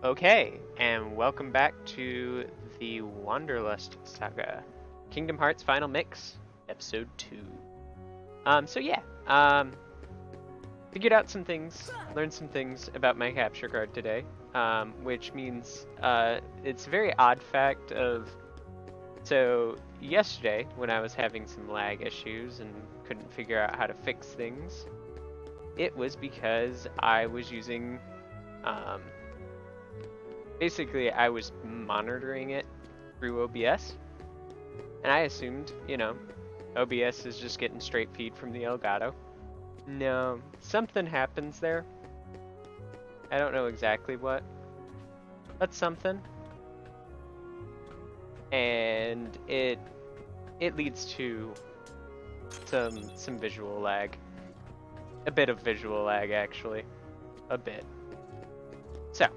Okay, and welcome back to the Wanderlust Saga, Kingdom Hearts Final Mix, Episode 2. Figured out some things, learned some things about my capture card today, which means it's a very odd fact of, so yesterday when I was having some lag issues and couldn't figure out how to fix things, it was because I was using, basically I was monitoring it through OBS, and I assumed, OBS is just getting straight feed from the Elgato. No, something happens there. I don't know exactly what, but something. And it leads to some visual lag. A bit of visual lag, actually. A bit. So,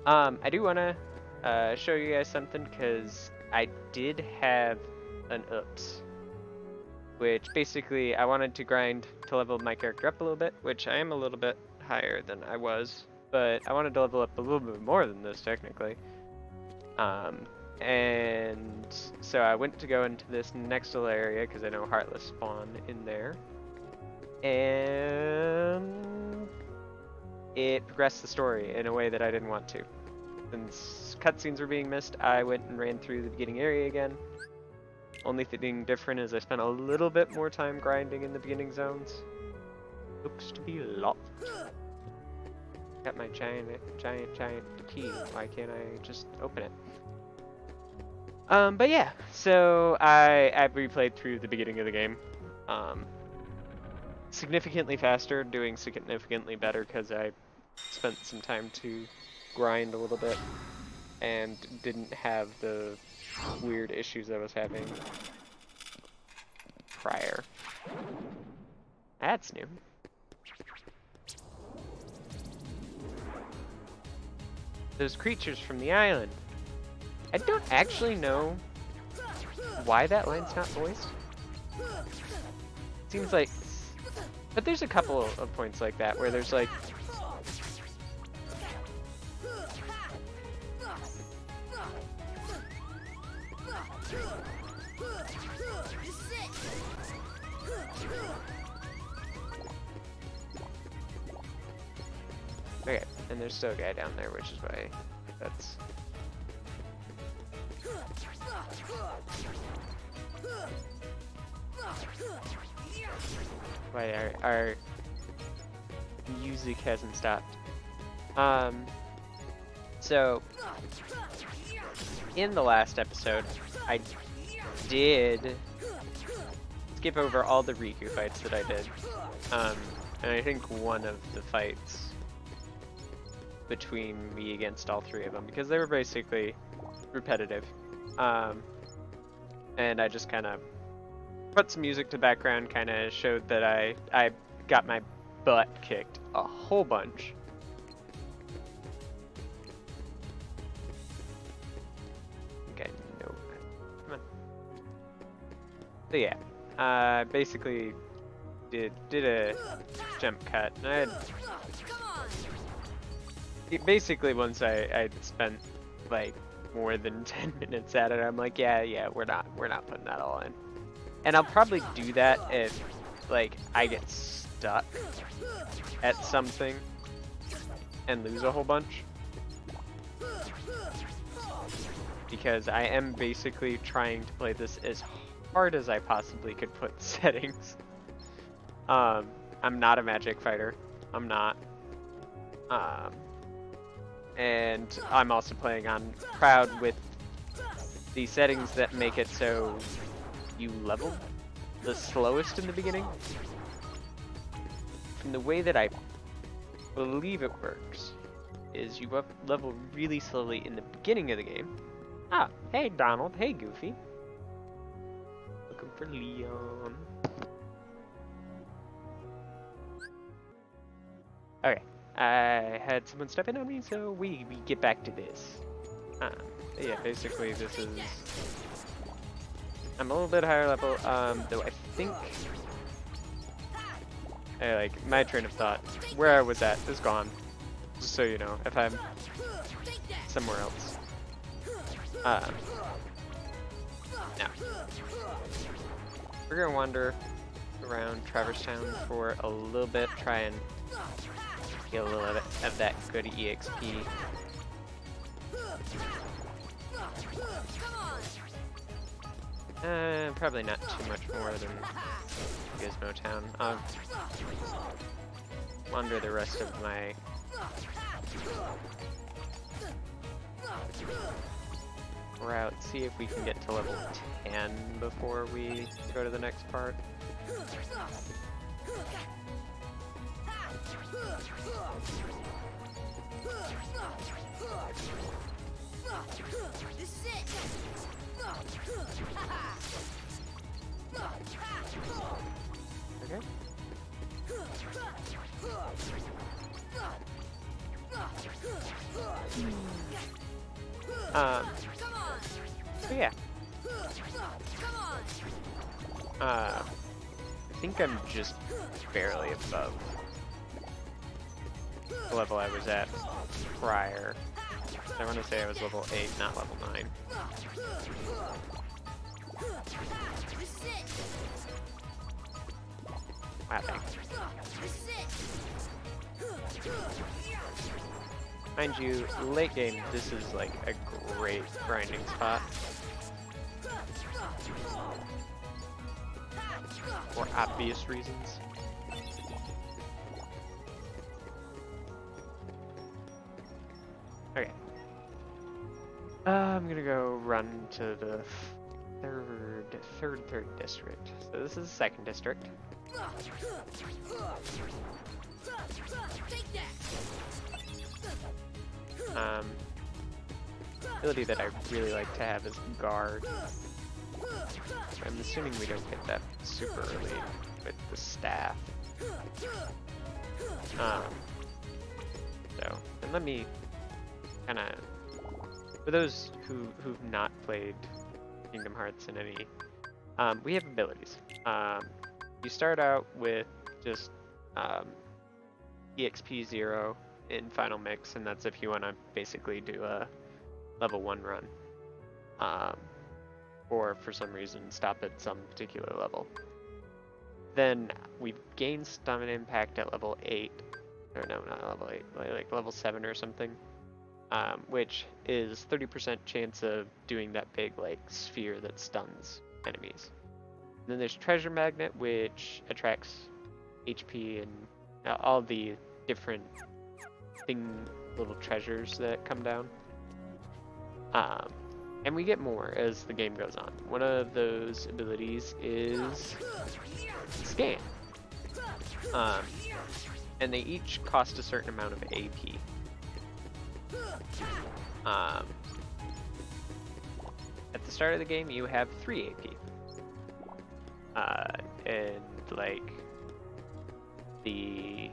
I do want to show you guys something, because I did have an oops. Which basically, I wanted to grind to level my character up a little bit, which I am a little bit higher than I was. But I wanted to level up a little bit more than this, technically. And so I went to go into this next little area, because I know Heartless spawn in there. And it progressed the story in a way that I didn't want to. Since cutscenes were being missed, I went and ran through the beginning area again. Only thing different is I spent a little bit more time grinding in the beginning zones. Looks to be locked. Got my giant key. Why can't I just open it? But yeah, so I replayed through the beginning of the game. Significantly faster, doing significantly better because I spent some time to grind a little bit and didn't have the weird issues I was having prior. That's new. Those creatures from the island. I don't actually know why that line's not voiced. Seems like, but there's a couple of points like that where there's like, okay, and there's still a guy down there, which is why that's... why our music hasn't stopped. So, in the last episode, I did skip over all the Riku fights that I did. And I think one of the fights between me against all three of them, because they were basically repetitive. And I just kind of put some music to background, kind of showed that I got my butt kicked a whole bunch. Okay, nope. Come on. So yeah, basically did a jump cut. And I had, basically once I spent like more than 10 minutes at it, I'm like, yeah, we're not putting that all in. And I'll probably do that if, like, I get stuck at something and lose a whole bunch. Because I am basically trying to play this as hard as I possibly could put settings. I'm not a magic fighter. I'm not. And I'm also playing on Proud with the settings that make it so you level the slowest in the beginning. From the way that I believe it works is you level really slowly in the beginning of the game. Ah, hey Donald, hey Goofy. Looking for Leon. Okay, I had someone step in on me, so we get back to this. Yeah, basically this is... I'm a little bit higher level, though I think... like, my train of thought, where I was at is gone. Just so you know, if I'm somewhere else. Now, we're gonna wander around Traverse Town for a little bit, try and get a little bit of that good EXP. Probably not too much more than Gizmo Town. I'll wander the rest of my route, see if we can get to level 10 before we go to the next part. Okay. So yeah. I think I'm just barely above the level I was at prior. I want to say I was level 8, not level 9. Wow. Mind you, late game, this is like a great grinding spot. For obvious reasons. Okay. I'm gonna go run to the third district. So this is the second district. Ability that I really like to have is guard. I'm assuming we don't get that super early with the staff. So, and let me kind of, for those who've not played Kingdom Hearts in any, we have abilities. You start out with just EXP 0 in Final Mix, and that's if you want to basically do a level 1 run. Or for some reason stop at some particular level. Then we gain Stamina Impact at level 8, or no, not level 8, like level 7 or something, which is 30% chance of doing that big like sphere that stuns enemies. And then there's Treasure Magnet, which attracts HP and all the different little treasures that come down. And we get more as the game goes on. One of those abilities is Scan. And they each cost a certain amount of AP. At the start of the game, you have 3 AP. And like the...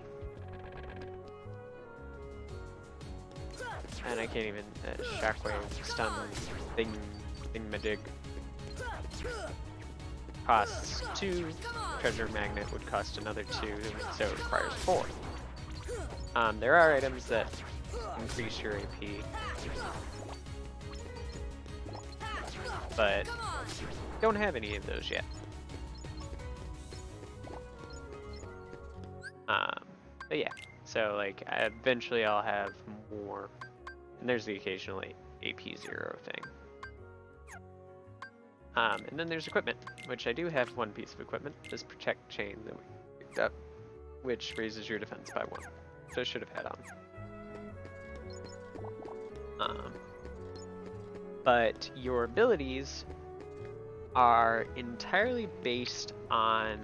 And I can't even shockwave stun thingamajig costs 2. Treasure Magnet would cost another 2, so it requires 4. There are items that increase your AP, but don't have any of those yet. But yeah, so like eventually I'll have more. And there's the occasional AP 0 thing. And then there's equipment, which I do have one piece of equipment, this Protect Chain that we picked up, which raises your defense by 1. So I should have had on. But your abilities are entirely based on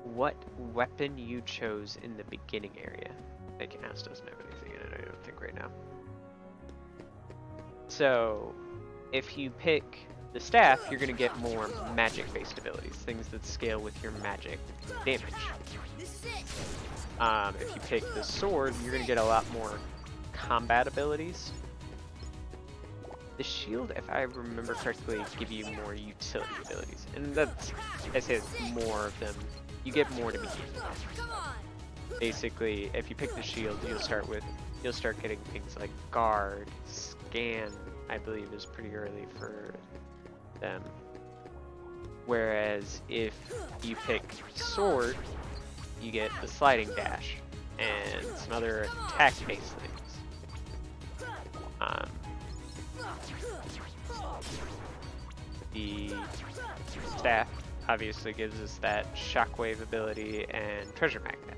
what weapon you chose in the beginning area. Like Ass doesn't have anything in it, I don't think right now. So, if you pick the staff, you're going to get more magic-based abilities, things that scale with your magic damage. If you pick the sword, you're going to get a lot more combat abilities. The shield, if I remember correctly, give you more utility abilities. And that's, I say more of them. You get more to begin with. Basically, if you pick the shield, you'll start with you'll start getting things like guard, scan, I believe is pretty early for them. Whereas if you pick sword, you get the sliding dash and some other attack-based things. The staff obviously gives us that shockwave ability and treasure magnet.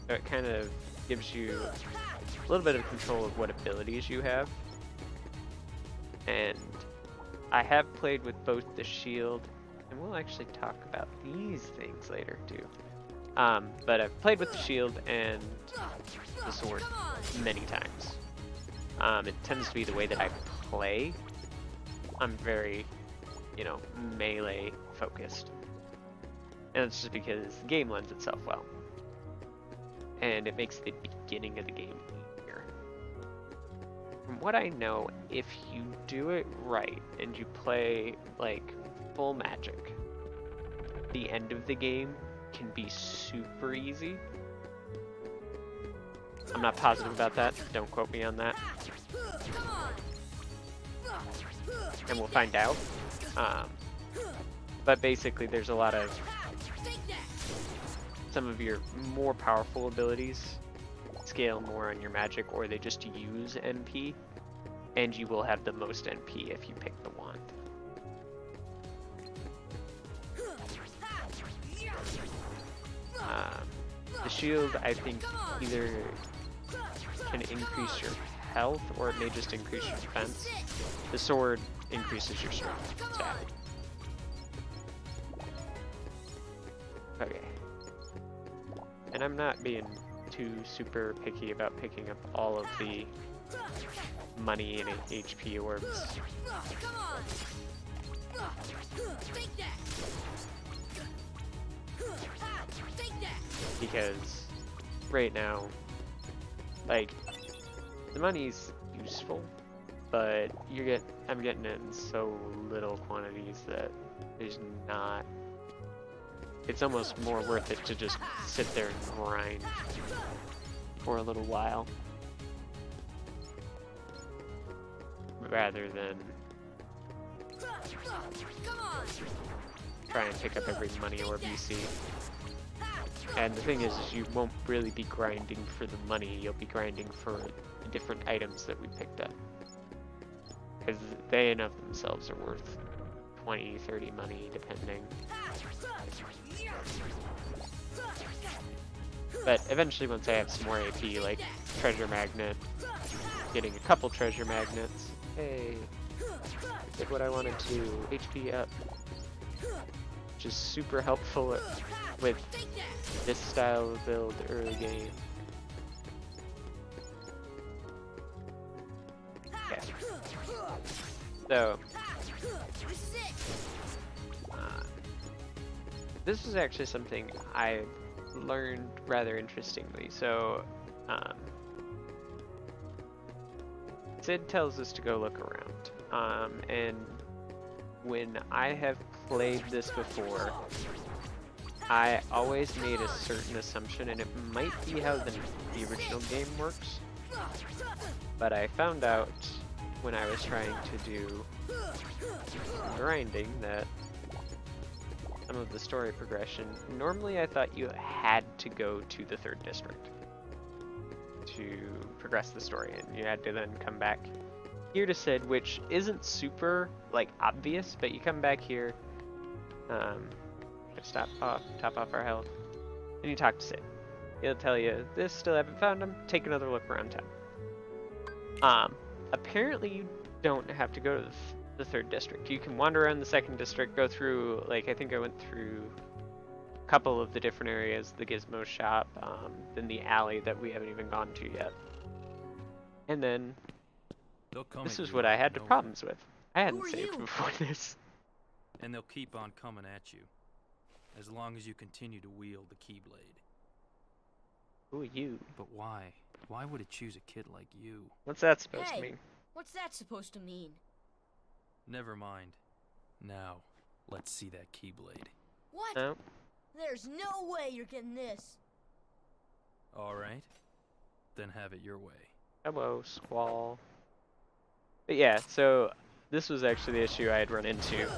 So it kind of gives you a little bit of control of what abilities you have. And I have played with both the shield, and we'll actually talk about these things later too. But I've played with the shield and the sword many times. It tends to be the way that I play. I'm very, melee focused. And it's just because the game lends itself well. And it makes the beginning of the game easier. From what I know, if you do it right and you play like full magic, the end of the game can be super easy. I'm not positive about that, don't quote me on that. And we'll find out. But basically there's a lot of some of your more powerful abilities scale more on your magic, or they just use NP, and you will have the most NP if you pick the wand. The shield, I think, either can increase your health or it may just increase your defense. The sword increases your strength stat. Okay. And I'm not being too super picky about picking up all of the money and HP orbs. Because right now, like, the money's useful, but I'm getting it in so little quantities that there's not. It's almost more worth it to just sit there and grind for a little while, rather than try and pick up every money orb you see. And the thing is you won't really be grinding for the money, you'll be grinding for the different items that we picked up. Because they in of themselves are worth 20, 30 money, depending. But eventually, once I have some more AP, like treasure magnet, getting a couple treasure magnets, hey, did what I wanted to, HP up, which is super helpful with this style of build early game. Okay. So, this is actually something I learned rather interestingly. So, Sid tells us to go look around. And when I have played this before, I always made a certain assumption, and it might be how the original game works, but I found out when I was trying to do grinding that some of the story progression, normally I thought you had to go to the 3rd district to progress the story, and you had to then come back here to Sid, which isn't super like obvious, but you come back here, top off our health, and you talk to Sid. He'll tell you, this, still haven't found him, take another look around town. Apparently you don't have to go to the 3rd district. You can wander around the 2nd district, go through, like, I think I went through a couple of the different areas, the Gizmo shop, then the alley that we haven't even gone to yet. And then, this is what I had problems with. I hadn't saved before this. And they'll keep on coming at you, as long as you continue to wield the Keyblade. Who are you? But why? Why would it choose a kid like you? What's that supposed to mean? What's that supposed to mean? Never mind. Now, let's see that Keyblade. What? No. There's no way you're getting this. Alright. Then have it your way. Hello, Squall. But yeah, so this was actually the issue I had run into.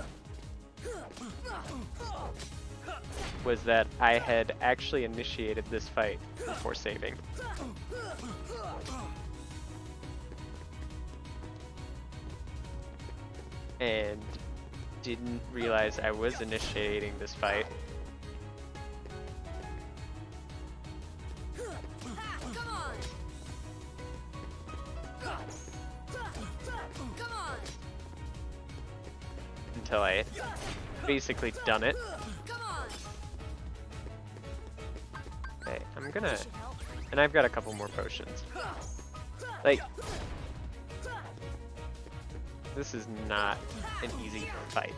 Was that I had actually initiated this fight before saving. And didn't realize I was initiating this fight. Until I basically done it. Okay, I'm gonna, and I've got a couple more potions. Like, this is not an easy fight.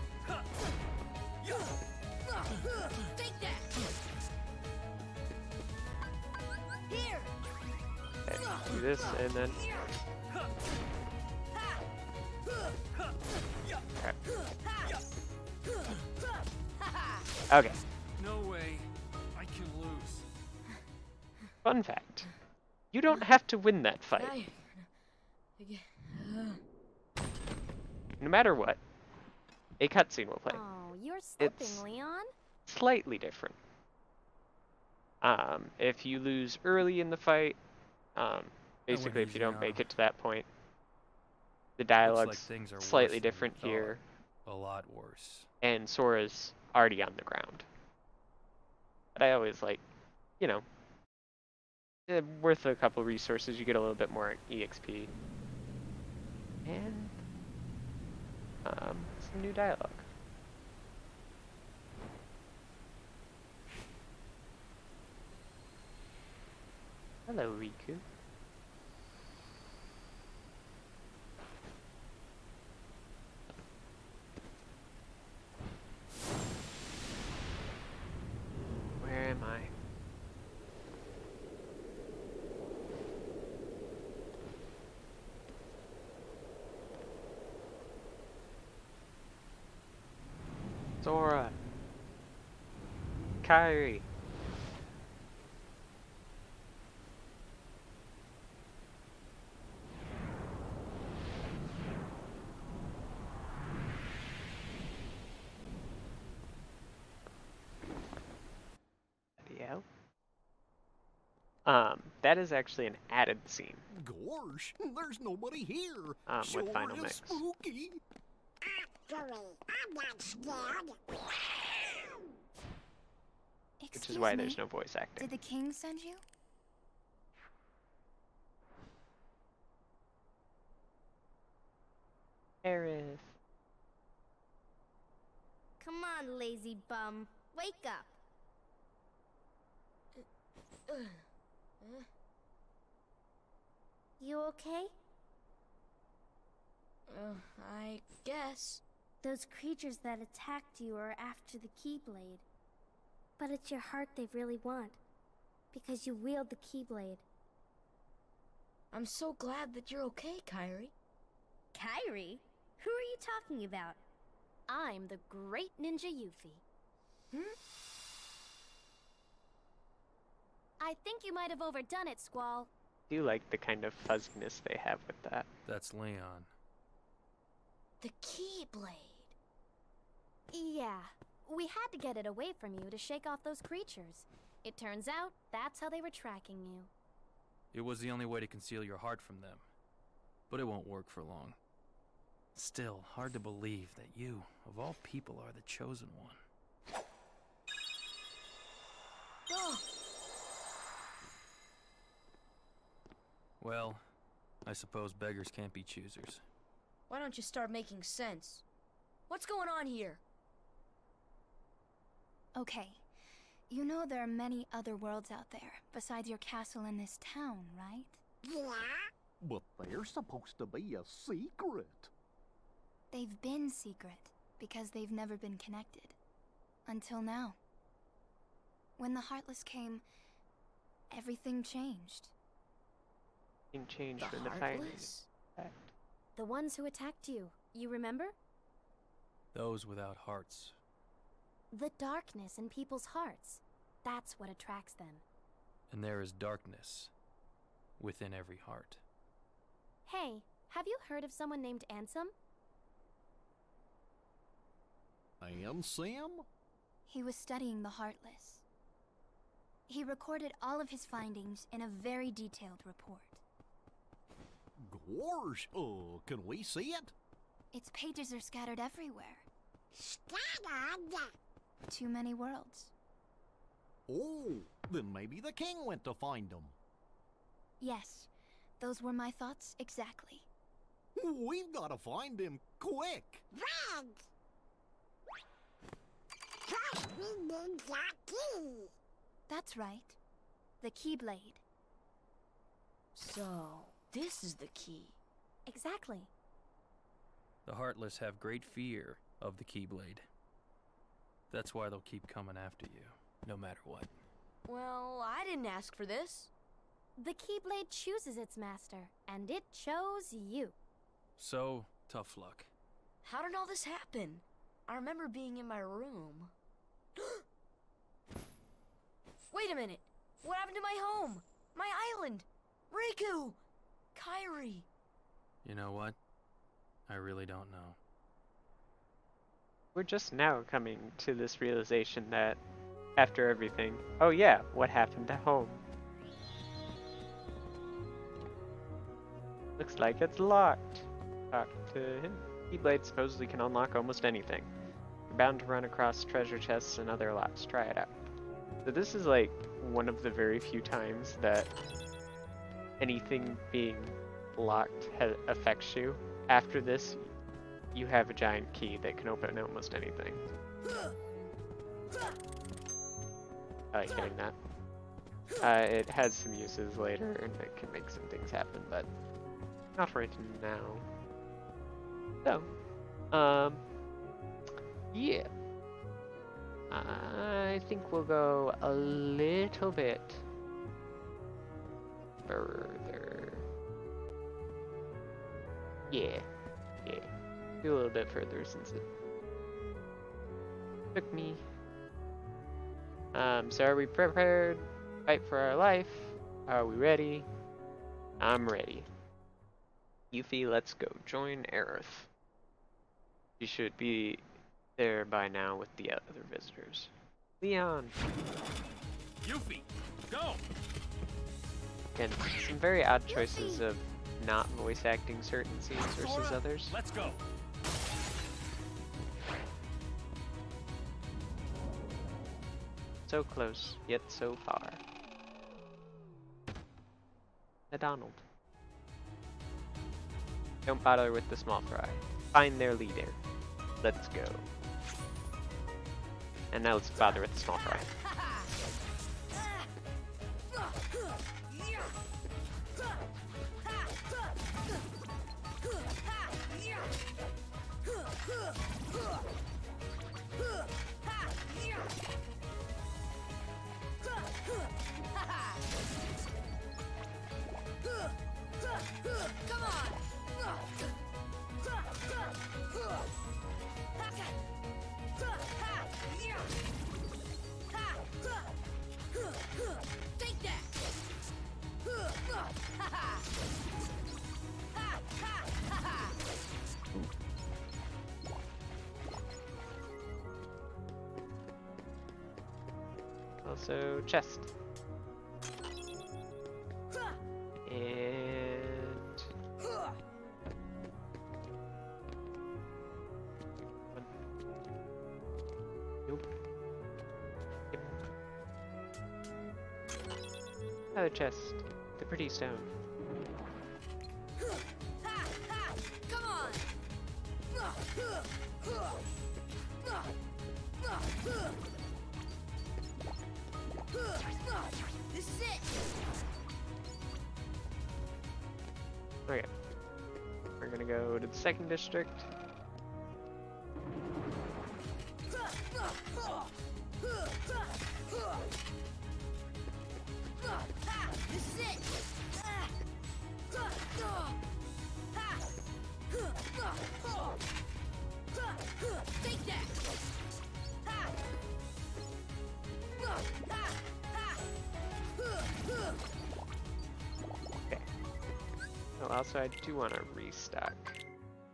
Okay, do this and then. Okay. No way. I can lose. Fun fact. You don't have to win that fight. No matter what, a cutscene will play. Oh, you're slipping, It's Leon. slightly different. If you lose early in the fight, basically if you don't make it to that point, the dialogue's things are slightly worse than we different thought. here, A lot worse. and Sora's already on the ground. But I always like, you know, worth a couple resources, you get a little bit more EXP. And some new dialogue. Hello, Riku. Where am I? Sora. Kairi. Yeah. That is actually an added scene. Gosh, there's nobody here. With Final Sure is Mix. spooky. Actually, I'm not scared. Which is why there's no voice acting. Did the king send you? Aerith. Come on, lazy bum. Wake up. You okay? I guess. Those creatures that attacked you are after the Keyblade. But it's your heart they really want. Because you wield the Keyblade. I'm so glad that you're okay, Kairi. Kairi? Who are you talking about? I'm the great ninja Yuffie. I think you might have overdone it, Squall. I do like the kind of fuzziness they have with that. That's Leon. The Keyblade. Yeah, we had to get it away from you to shake off those creatures. It turns out that's how they were tracking you. It was the only way to conceal your heart from them. But it won't work for long. Still, hard to believe that you, of all people, are the chosen one. Oh, Well, I suppose beggars can't be choosers. why don't you start making sense? What's going on here? Okay. You know there are many other worlds out there, besides your castle and this town, right? But they're supposed to be a secret. They've been secret, because they've never been connected. Until now. When the Heartless came, everything changed. Thing changed The when the fire Heartless? attacked. The ones who attacked you, you remember? Those without hearts. The darkness in people's hearts. That's what attracts them. And there is darkness within every heart. Hey, have you heard of someone named Ansem? And Sam? He was studying the Heartless. He recorded all of his findings in a very detailed report. Gorge, can we see it? Its pages are scattered everywhere. Scattered? Too many worlds. Oh, then maybe the king went to find them. Yes, those were my thoughts exactly. We've got to find him quick. Red! First we need the key. That's right. The Keyblade. So, this is the key. Exactly. The Heartless have great fear of the Keyblade. That's why they'll keep coming after you, no matter what. Well, I didn't ask for this. The Keyblade chooses its master, and it chose you. So, tough luck. How did all this happen? I remember being in my room. Wait a minute! What happened to my home? My island? Riku! Kairi! You know what? I really don't know. We're just now coming to this realization that, after everything, oh yeah, what happened at home? Looks like it's locked. Talk to him. Keyblade supposedly can unlock almost anything. You're bound to run across treasure chests and other locks. Try it out. So this is like one of the very few times that anything being locked affects you. After this, you have a giant key that can open almost anything. I like hitting that. It has some uses later and it can make some things happen, but not right now. So, yeah. I think we'll go a little bit further. Yeah. Do a little bit further since it took me. So are we prepared? Fight for our life? Are we ready? I'm ready. Yuffie, let's go. Join Aerith. You should be there by now with the other visitors. Leon! Yuffie, go! Again, some very odd choices of not voice acting certain scenes versus others. Let's go! So close, yet so far. The Donald. Don't bother with the small fry. Find their leader. Let's go. And now let's bother with the small fry. Come on! Take that! Also, chest. And... Nope. Yep. Another chest. The pretty stone. Come on! This is it! Okay. We're gonna go to the second district. This is it! Take that! Oh, also, I do want to restock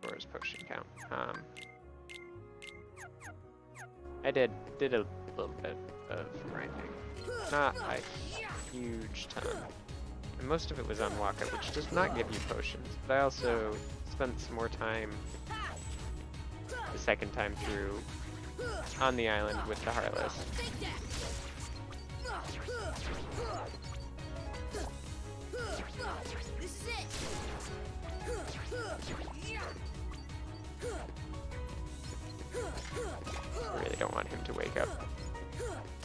for his potion count. I did a little bit of grinding, not a huge ton. And most of it was on Waka, which does not give you potions, but I also spent some more time the second time through on the island with the Heartless. I really don't want him to wake up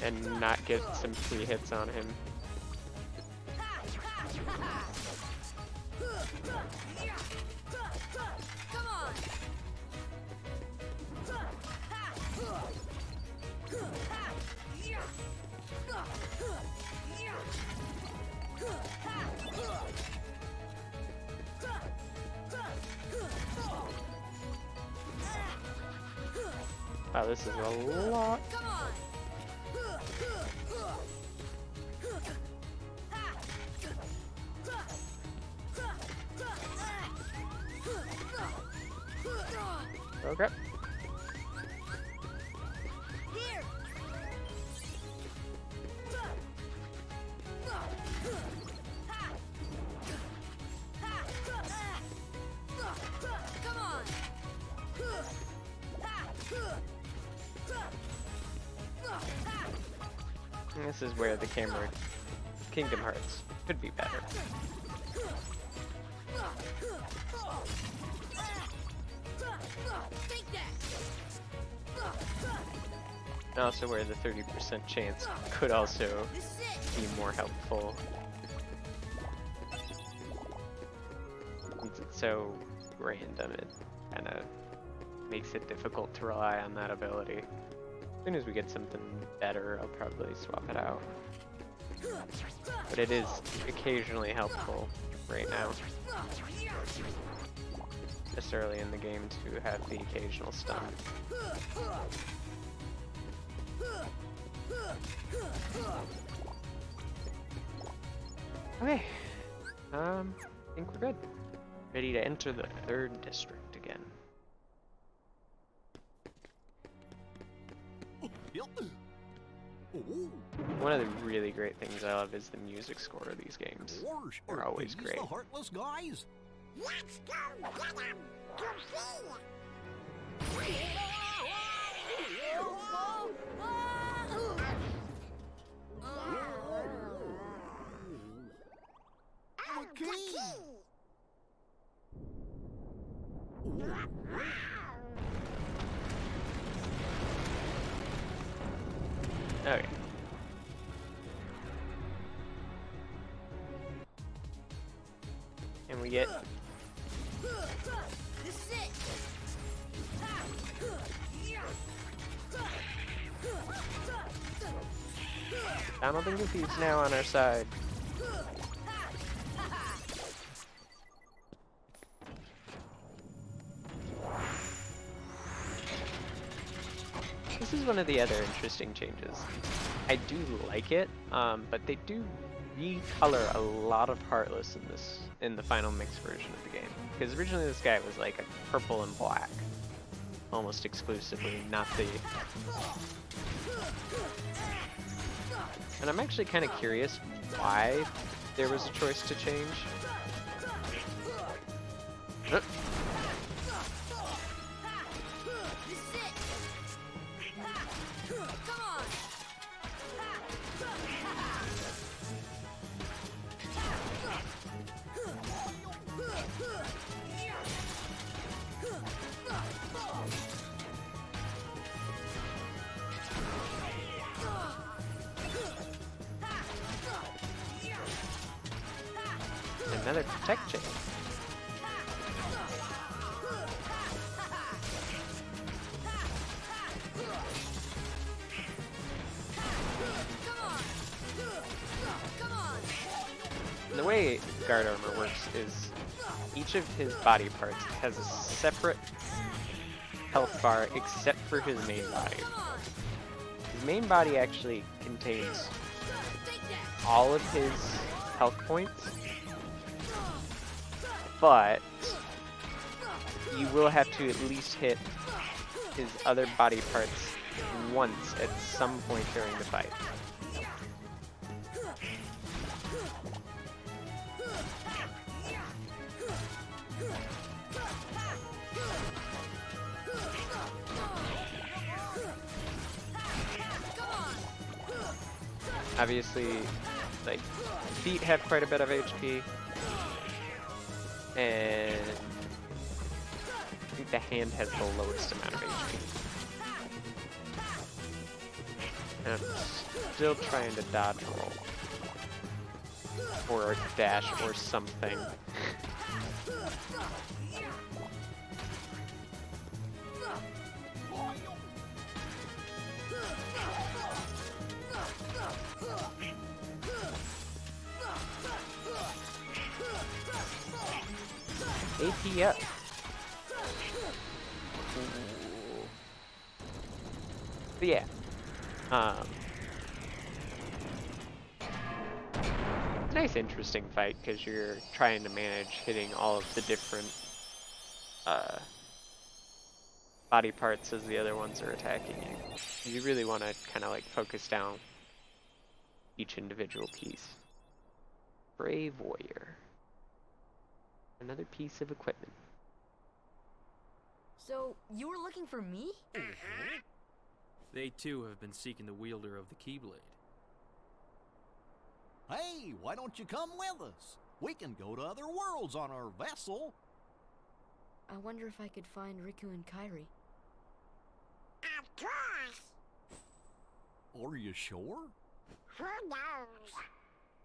and not get some free hits on him. Wow, this is a lot. Okay. And this is where the camera Kingdom Hearts could be better. And also where the 30% chance could also be more helpful. Since it's so random, it kind of makes it difficult to rely on that ability. As soon as we get something better, I'll probably swap it out. But it is occasionally helpful right now. This early in the game to have the occasional stun. Okay, I think we're good. Ready to enter the 3rd district again. One of the really great things I love is the music score of these games. They're always great. The Heartless guys. Let's go get them to Okay. And we get Donald and Goofy's now on our side. This is one of the other interesting changes. I do like it, but they do recolor a lot of Heartless in the final mix version of the game. Because originally this guy was like a purple and black, almost exclusively, not the. And I'm actually kind of curious why there was a choice to change. Another protect chain. And the way guard armor works is each of his body parts has a separate health bar except for his main body. His main body actually contains all of his health points, but you will have to at least hit his other body parts once at some point during the fight. Obviously, like, feet have quite a bit of HP, and I think the hand has the lowest amount of HP. And I'm still trying to dodge roll. Or a dash or something. AP up. But yeah. It's a nice, interesting fight because you're trying to manage hitting all of the different body parts as the other ones are attacking you. You really want to kind of like focus down each individual piece. Brave warrior. Another piece of equipment. So, you were looking for me? They too have been seeking the wielder of the Keyblade. Hey, why don't you come with us? We can go to other worlds on our vessel. I wonder if I could find Riku and Kairi. Of course. Are you sure? Who knows?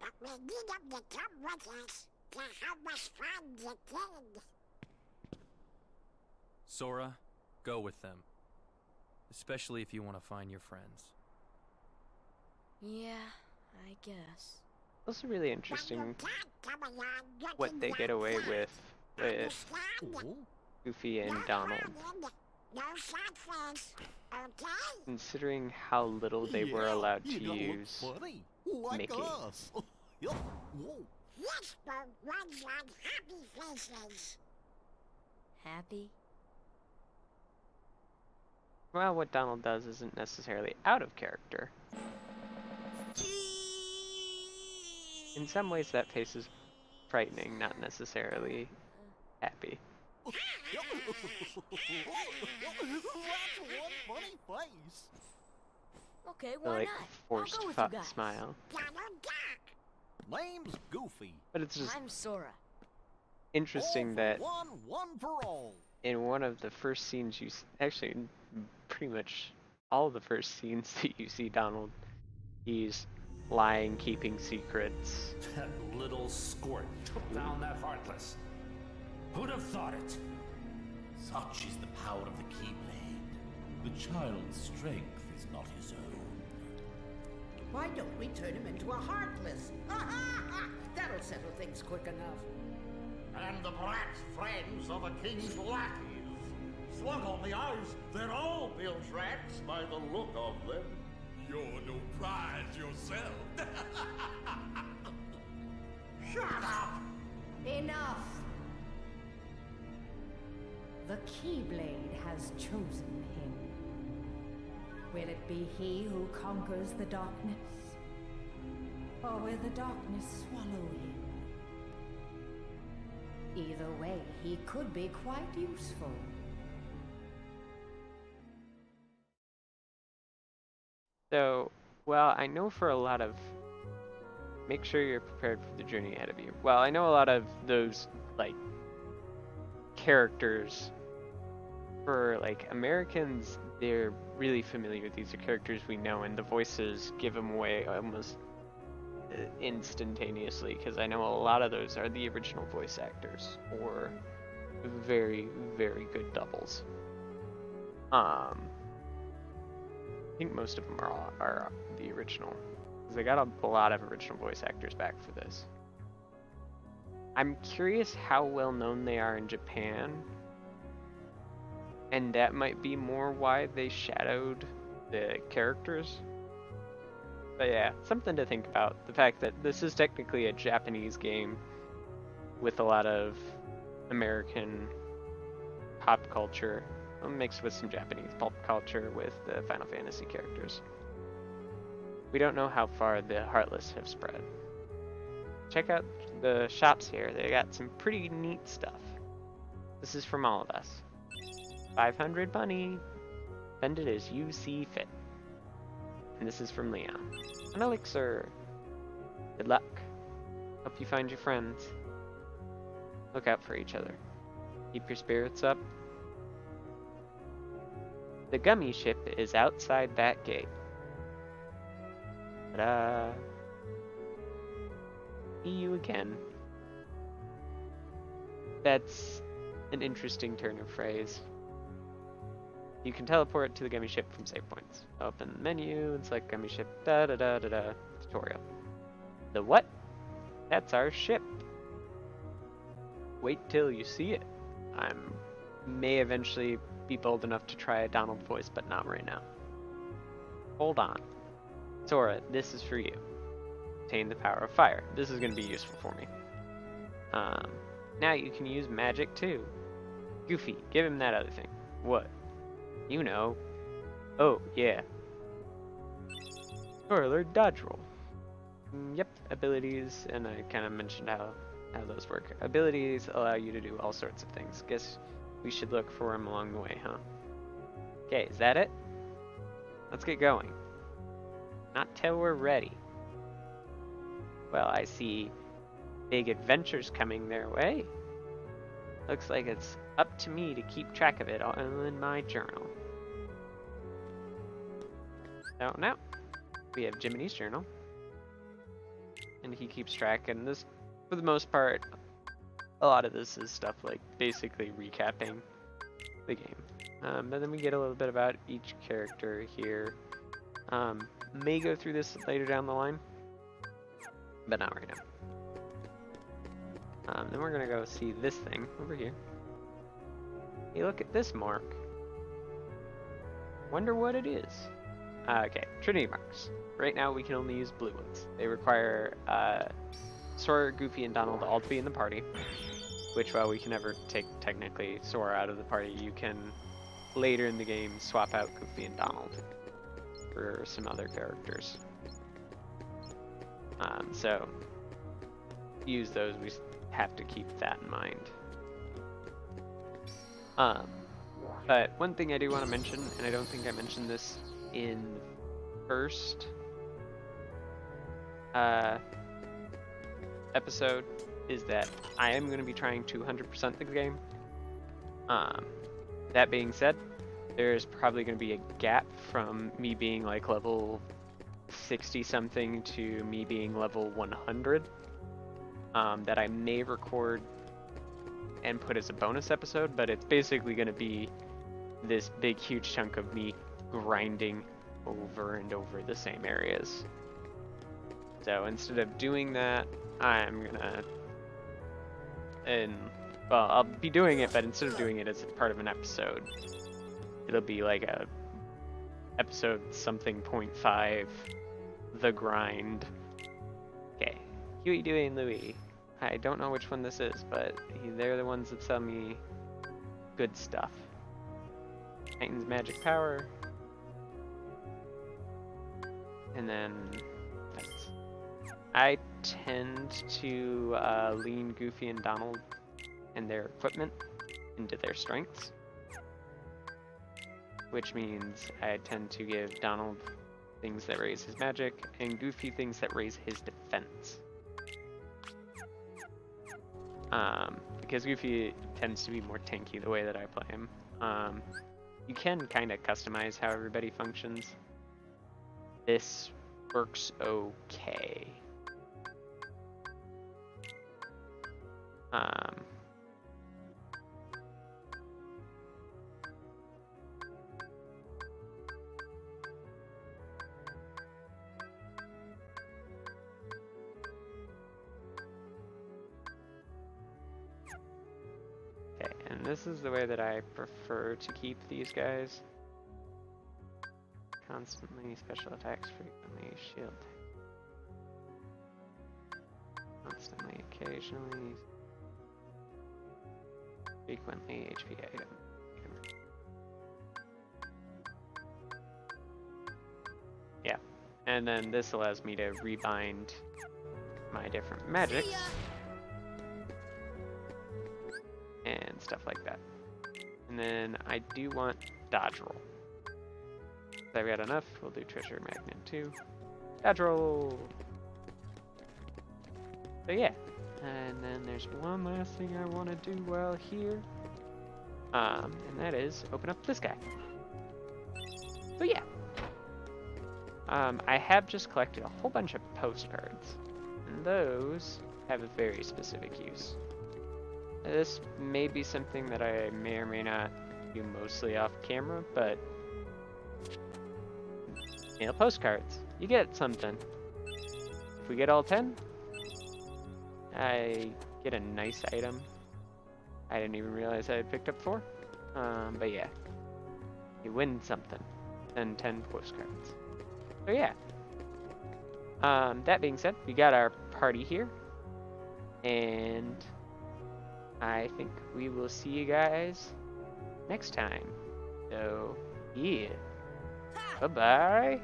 But we need them to come with us to help us find the kid. Sora, go with them. Especially if you want to find your friends. Yeah, I guess. Also really interesting what they get away with Oh, Goofy and Donald, No sad face, okay? considering how little they were yeah, allowed to you don't look use. funny, like Mickey. us. Yup. Whoa. Yes, but ones on happy faces. Happy? Well, what Donald does isn't necessarily out of character. In some ways, that face is frightening, not necessarily happy. That's one funny face. Okay, The, why like, not? forced I'll go with you guys. smile. Donald Duck. Name's Goofy. But it's just I'm Sora. interesting All for that one for all. in one of the first scenes you actually pretty much all the first scenes that you see Donald, he's lying, keeping secrets. That little squirt took down that Heartless. Who'd have thought it? Such is the power of the Keyblade. The child's strength is not his own. Why don't we turn him into a Heartless? That'll settle things quick enough. And the brat's friends are the king's lackeys. Slug on the eyes, they're all bilge rats by the look of them. You're no prize yourself. Shut up! Enough! The Keyblade has chosen him. Will it be he who conquers the darkness? Or will the darkness swallow him? Either way, he could be quite useful. So, well, I know for a lot of... Make sure you're prepared for the journey ahead of you. Well, I know a lot of those, like, characters. For, like, Americans, they're really familiar. These are characters we know, and the voices give them away almost instantaneously, because I know a lot of those are the original voice actors, or very, very good doubles. I think most of them are the original, because they got a lot of original voice actors back for this. I'm curious how well known they are in Japan, and that might be more why they shadowed the characters. But yeah, something to think about. The fact that this is technically a Japanese game with a lot of American pop culture mixed with some Japanese pop culture with the Final Fantasy characters. We don't know how far the Heartless have spread. Check out the shops here. They got some pretty neat stuff. This is from all of us. 500 money. Spend it as you see fit. And this is from Leon. An elixir. Good luck. Hope you find your friends. Look out for each other. Keep your spirits up. The gummy ship is outside that gate. Ta-da! See you again. That's an interesting turn of phrase. You can teleport to the gummy ship from save points. Open the menu and select gummy ship. Da da da da da. Tutorial. The what? That's our ship. Wait till you see it. I may eventually be bold enough to try a Donald voice, but not right now. Hold on. Sora, this is for you. Obtain the power of fire. This is going to be useful for me. Now you can use magic too. Goofy, give him that other thing. What? You know. Oh, yeah. Spoiler, dodge roll. Yep, abilities, and I kind of mentioned how those work. Abilities allow you to do all sorts of things. Guess we should look for them along the way, huh? Okay, is that it? Let's get going. Not till we're ready. Well, I see big adventures coming their way. Looks like it's up to me to keep track of it all in my journal. So now, we have Jiminy's journal. And he keeps track, and this, for the most part, a lot of this is stuff like basically recapping the game. But then we get a little bit about each character here. May go through this later down the line, but not right now. Then we're gonna go see this thing over here. Hey, look at this mark. Wonder what it is. Okay, Trinity marks. Right now we can only use blue ones. They require Sora, Goofy, and Donald all to be in the party. Which, while we can never take technically Sora out of the party, you can later in the game swap out Goofy and Donald for some other characters. So use those. We have to keep that in mind. But one thing I do want to mention, and I don't think I mentioned this in the first episode, is that I am going to be trying to 100% the game. That being said, there's probably going to be a gap from me being like level 60 something to me being level 100 that I may record and put as a bonus episode, but it's basically going to be this big huge chunk of me grinding over and over the same areas. So instead of doing that, I'm gonna, well, I'll be doing it, but instead of doing it as part of an episode, it'll be like a episode something 0.5, the grind. Okay, Huey, Dewey, and Louie. I don't know which one this is, but they're the ones that sell me good stuff. Titan's magic power. And then I tend to lean Goofy and Donald and their equipment into their strengths, which means I tend to give Donald things that raise his magic and Goofy things that raise his defense. Because Goofy tends to be more tanky the way that I play him. You can kind of customize how everybody functions. This works okay. Okay, and this is the way that I prefer to keep these guys. Constantly, special attacks frequently, shield. Constantly, occasionally. frequently HP item. Yeah, and then this allows me to rebind my different magics and stuff like that. And then I do want dodge roll. If I've got enough, we'll do treasure magnet too. Dodge roll! So yeah, and then there's one last thing I want to do while here. And that is open up this guy. So yeah. I have just collected a whole bunch of postcards, and those have a very specific use. This may be something that I may or may not do mostly off camera, but you know, postcards, you get something. If we get all 10, I get a nice item. I didn't even realize I had picked up 4. But yeah, you win something, then 10 postcards. So yeah. That being said, we got our party here, and I think we will see you guys next time. So yeah, bye bye.